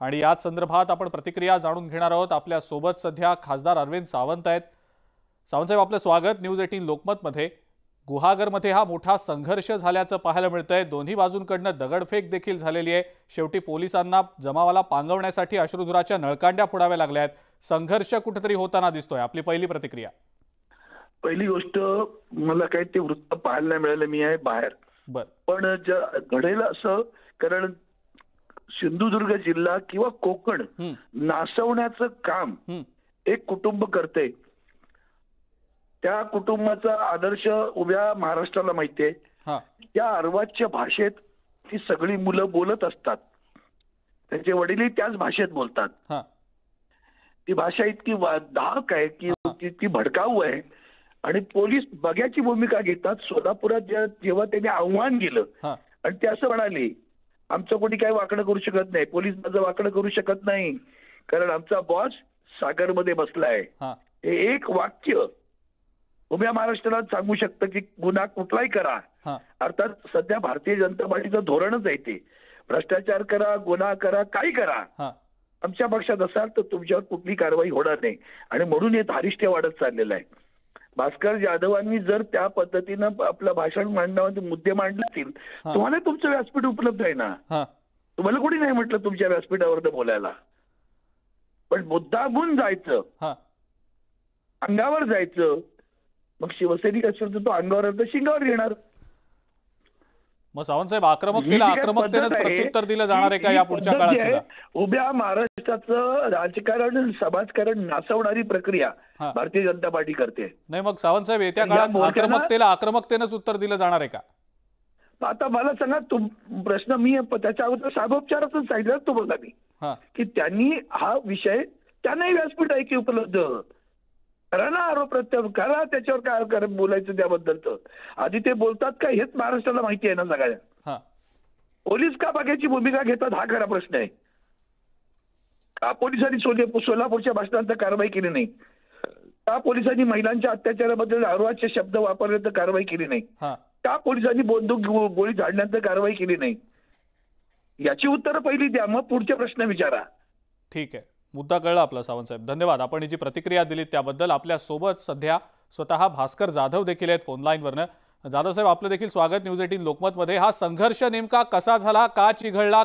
आणि याच संदर्भात आपण प्रतिक्रिया जाणून घेणार आहोत। आपल्या सोबत सध्या खासदार अरविंद सावंत आहेत। सावंत साहेब, आपलं स्वागत न्यूज 18 लोकमत मध्ये। गुहागरमध्ये हा मोठा संघर्ष झाल्याचं पाहायला मिळतंय। दोन्ही बाजूंकडनं दगडफेक देखील झालेली आहे। शेवटी पोलिसांना जमावाला पांगवण्यासाठी अश्रुधुराच्या नळकांड्या फोडाव्या लागल्या आहेत। संघर्ष कुठेतरी होताना दिसतोय। आपली पहिली प्रतिक्रिया। पहिली गोष्ट, मला काही ते वृत्त पाहायला नाही मिळालं, मी आहे बाहेर। पण घडेल असं, कारण सिंधुदुर्ग जिल्हा किंवा कोकण नासवण्याचं काम एक कुटुंब करते। त्या कुटुंबाचा आदर्श उभ्या महाराष्ट्राला माहिती आहे। त्या अर्वाच्य भाषेत ती सगळी मुलं बोलत असतात। त्यांचे वडीलही त्याच भाषेत बोलतात। ती भाषा इतकी दाहक आहे की इतकी भडकाऊ आहे। आणि पोलीस बघ्याची भूमिका घेतात। सोलापुरात जेव्हा त्यांनी आव्हान केलं आणि ते असं म्हणाले, आमचं कोणी काही वाकडं करू शकत नाही, पोलीस माझं वाकडं करू शकत नाही, कारण आमचा बॉस सागरमध्ये बसलाय। हे एक वाक्य उभ्या महाराष्ट्राला सांगू शकतं की गुन्हा कुठलाही करा। अर्थात सध्या भारतीय जनता पार्टीचं धोरणच आहे ते, भ्रष्टाचार करा, गुन्हा करा, काही करा, आमच्या पक्षात असाल तर तुमच्यावर कुठली कारवाई होणार नाही। आणि म्हणून हे धारिष्ट्य वाढत चाललेलं आहे। भास्कर जाधवांनी जर त्या पद्धतीनं आपलं भाषण मांडण्यामध्ये मुद्दे मांडले असतील, तुम्हाला तुमचं व्यासपीठ उपलब्ध आहे ना। तुम्हाला कोणी नाही म्हटलं तुमच्या व्यासपीठावर बोलायला, पण मुद्दामून जायचं, अंगावर जायचं। मग शिवसैनिक असेल तर तो अंगावर तर शिंगावर घेणार। मग सावंत साहेब, आक्रमकतेने प्रत्युत्तर दिलं जाणार आहे का या पुढच्या काळात सुद्धा? उभ्या महाराष्ट्राचं राजकारण, समाजकारण नासवणारी प्रक्रिया भारतीय जनता पार्टी करते। नाही, मग सावंत साहेब, येत्या काळात आक्रमकतेनेच उत्तर दिलं जाणार आहे का? आता मला सांगा, प्रश्न मी त्याच्या अगोदर साहेबोपचारातच सांगितलं तुम्हाला मी, की त्यांनी हा विषय, त्यांनाही व्यासपीठ आहे की उपलब्ध, करा ना आरोप प्रत्यारोप करा, त्याच्यावर काय बोलायचं त्याबद्दलचं। आधी ते बोलतात का हेच महाराष्ट्राला माहिती आहे ना सगळ्या। पोलीस का बघ्याची भूमिका घेतात हा खरा प्रश्न आहे। का पोलिसांनी सोलापूरच्या भाषणांत कारवाई केली नाही? का पोलिसांनी महिलांच्या अत्याचाराबद्दल अर्वाच्य शब्द वापरले तर कारवाई केली नाही? का पोलिसांनी बंदूक गोळी झाडल्यानंतर कारवाई केली नाही? याची उत्तरं पहिली द्या, मग पुढचे प्रश्न विचारा। ठीक आहे, मुद्दा कळला आपला सावंत साहेब। धन्यवाद, आपण ही जी प्रतिक्रिया दिली त्याबद्दल। आपल्या सोबत सध्या स्वतः भास्कर जाधव देखील आहेत फोन लाईनवरनं। जाधव साहेब, आपलं देखील स्वागत न्यूज 18 लोकमत मध्ये। हा संघर्ष नेमका कसा झाला, का चिघळला?